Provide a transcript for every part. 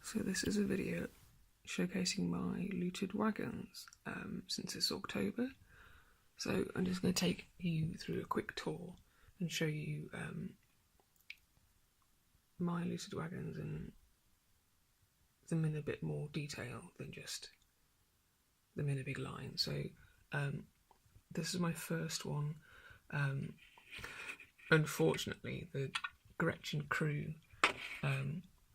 So this is a video showcasing my Looted Wagons since it's October. So I'm just going to take you through a quick tour and show you my Looted Wagons and them in a bit more detail than just them in a big line. So this is my first one. Unfortunately, the Gretchen crew,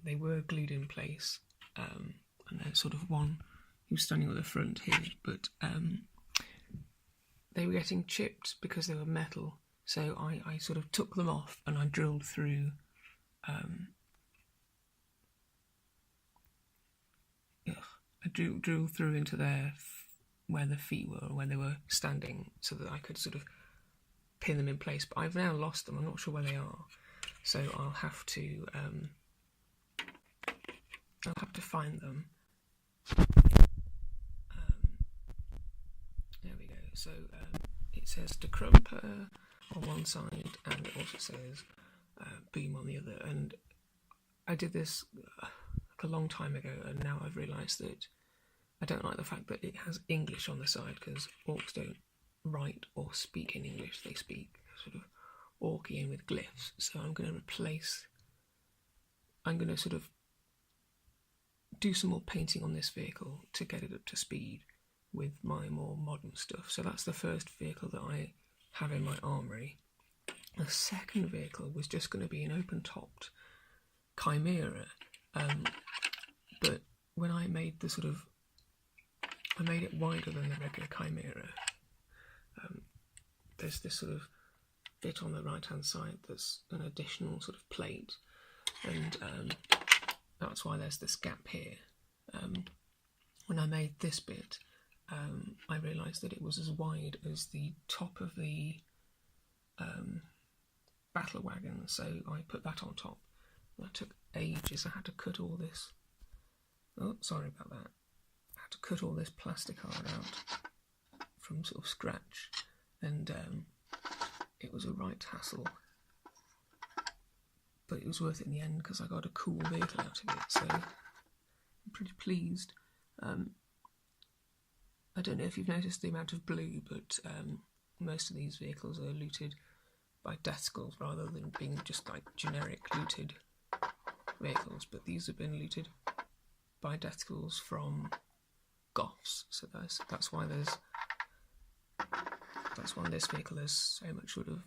they were glued in place, and there's sort of one who's standing at the front here, but they were getting chipped because they were metal, so I sort of took them off and I drilled through drilled through into where the feet were, or where they were standing, so that I could sort of pin them in place. But I've now lost them. I'm not sure where they are, so I'll have to find them. There we go. So it says De Krumper on one side, and it also says Boom on the other. And I did this a long time ago, and now I've realised that I don't like the fact that it has English on the side, because Orks don't write or speak in English. They speak sort of Orkian with glyphs. So I'm going to sort of do some more painting on this vehicle to get it up to speed with my more modern stuff. So that's the first vehicle that I have in my armoury. The second vehicle was just going to be an open-topped Chimera, but when I made I made it wider than the regular Chimera. There's this sort of bit on the right hand side that's an additional sort of plate, and that's why there's this gap here. When I made this bit, I realised that it was as wide as the top of the battle wagon, so I put that on top. That took ages. I had to cut all this. Oh, sorry about that. I had to cut all this plastic hard out from sort of scratch, and it was a right hassle. But it was worth it in the end, because I got a cool vehicle out of it, so I'm pretty pleased. I don't know if you've noticed the amount of blue, but most of these vehicles are looted by death skulls rather than being just like generic looted vehicles, but these have been looted by death skulls from goths, so that's why this vehicle has so much sort of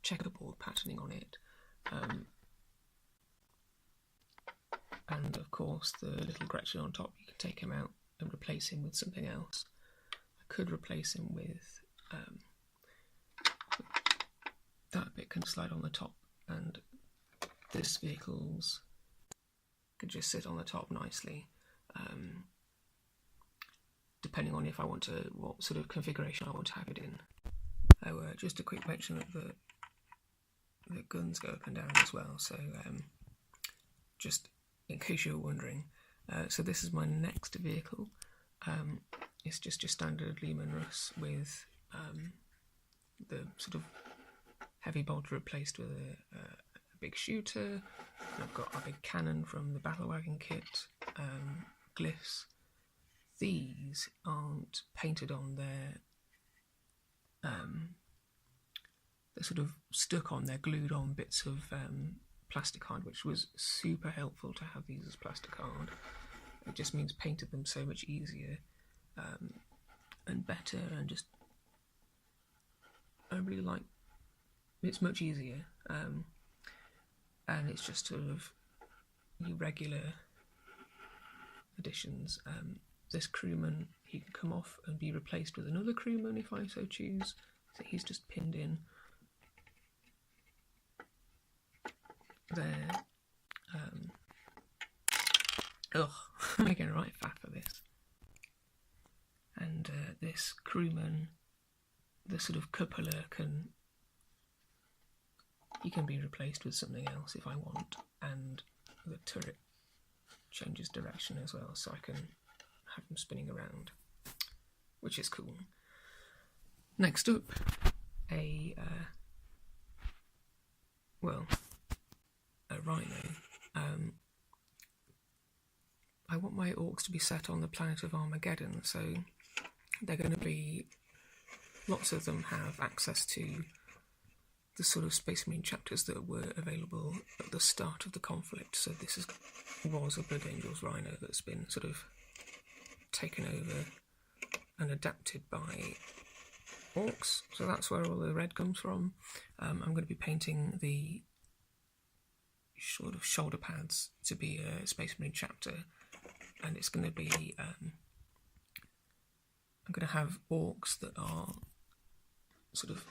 checkerboard patterning on it, and of course the little Gretchen on top, you can take him out and replace him with something else. I could replace him with that bit can slide on the top, and this vehicle's could just sit on the top nicely, depending on what sort of configuration I want to have it in. Oh, just a quick mention that the guns go up and down as well, so just in case you're wondering. So this is my next vehicle. It's just your standard Lehman Russ with the sort of heavy bolter replaced with a big shooter. I've got a big cannon from the battle wagon kit, glyphs. These aren't painted on, they're sort of stuck on, they're glued on bits of plastic hard, which was super helpful to have these as plastic hard. It just means painted them so much easier and better, and just I really like it's much easier, and it's just sort of regular additions. This crewman, he can come off and be replaced with another crewman if I so choose, so he's just pinned in there. I'm making a right faff of this. And this crewman, the sort of cupola, he can be replaced with something else if I want, and the turret changes direction as well, so I can have them spinning around, which is cool. Next up, a rhino I want my orcs to be set on the planet of Armageddon, so they're going to be, lots of them have access to the sort of Space Marine chapters that were available at the start of the conflict. So this was a Blood Angels Rhino that's been sort of taken over and adapted by Orks, so that's where all the red comes from. I'm going to be painting the sort of shoulder pads to be a Space Marine chapter, and it's going to be I'm going to have Orks that are sort of,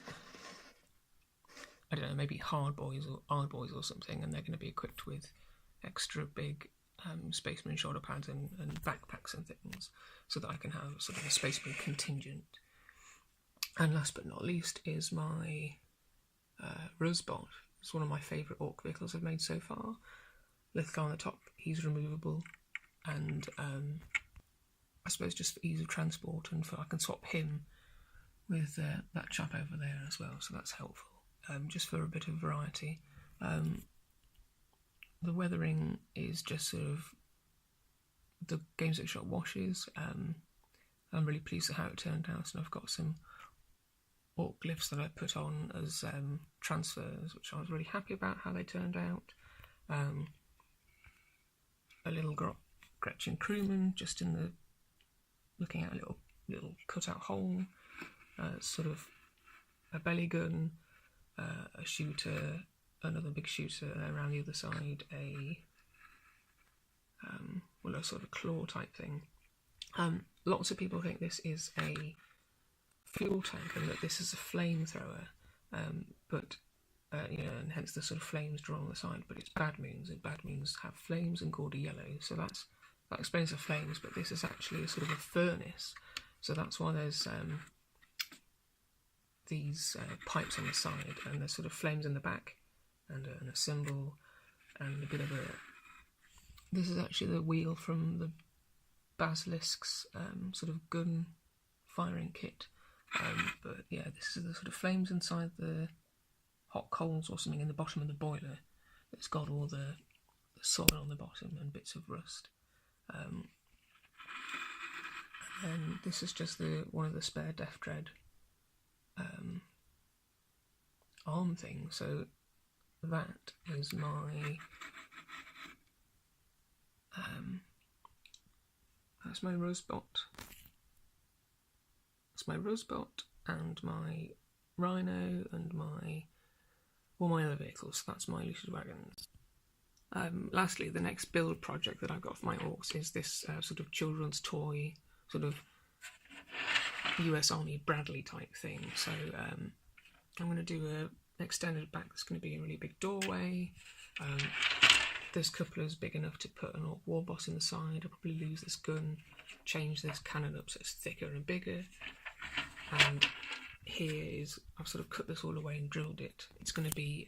I don't know, maybe hard boys or something, and they're going to be equipped with extra big Space Marine shoulder pads and backpacks and things, so that I can have sort of a Space Marine contingent. And last but not least is my Rosebot. It's one of my favourite Orc vehicles I've made so far. Little guy on the top, he's removable, and I suppose just for ease of transport, and I can swap him with that chap over there as well, so that's helpful, just for a bit of variety. The weathering is just sort of the Games Workshop washes. I'm really pleased with how it turned out, and I've got some Orc glyphs that I put on as transfers, which I was really happy about how they turned out. A little Gretchen crewman just in the, looking at a little cut-out hole, sort of a belly gun, a shooter, another big shooter around the other side, a sort of claw type thing. Lots of people think this is a fuel tank and that this is a flamethrower, but and hence the sort of flames drawn on the side. But it's bad moons, and bad moons have flames and gaudy yellow, so that explains the flames. But this is actually a sort of a furnace, so that's why there's these pipes on the side, and there's sort of flames in the back, and a symbol, and a bit of a. This is actually the wheel from the Basilisk's sort of gun firing kit. But yeah, this is the sort of flames inside the hot coals or something in the bottom of the boiler. It's got all the soil on the bottom and bits of rust. And then this is just one of the spare Death Dread arm things. So that is my that's my Rosebot. It's my Rosebot and my Rhino and all my other vehicles. That's my Looted Wagons. Lastly, the next build project that I've got for my Orks is this sort of children's toy, sort of US Army Bradley type thing. So I'm going to do an extended back that's going to be a really big doorway. This coupler's big enough to put an Orc Warboss in the side. I'll probably lose this gun, change this cannon up so it's thicker and bigger. And here is, I've sort of cut this all away and drilled it. It's going to be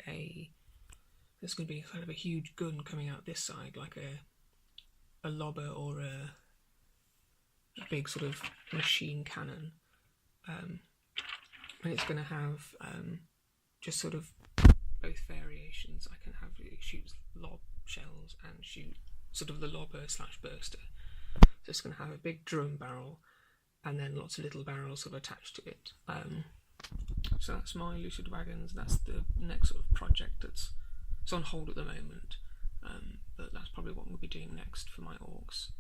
there's going to be kind of a huge gun coming out this side, like a lobber or a big sort of machine cannon. And it's going to have just sort of both variations. I can have it shoot lob shells and shoot sort of the lobber / burster. So it's going to have a big drum barrel and then lots of little barrels sort of attached to it. So that's my Looted Wagons. That's the next sort of project it's on hold at the moment, but that's probably what we'll be doing next for my Orks,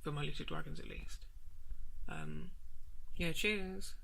for my Looted Wagons at least. Yeah, cheers!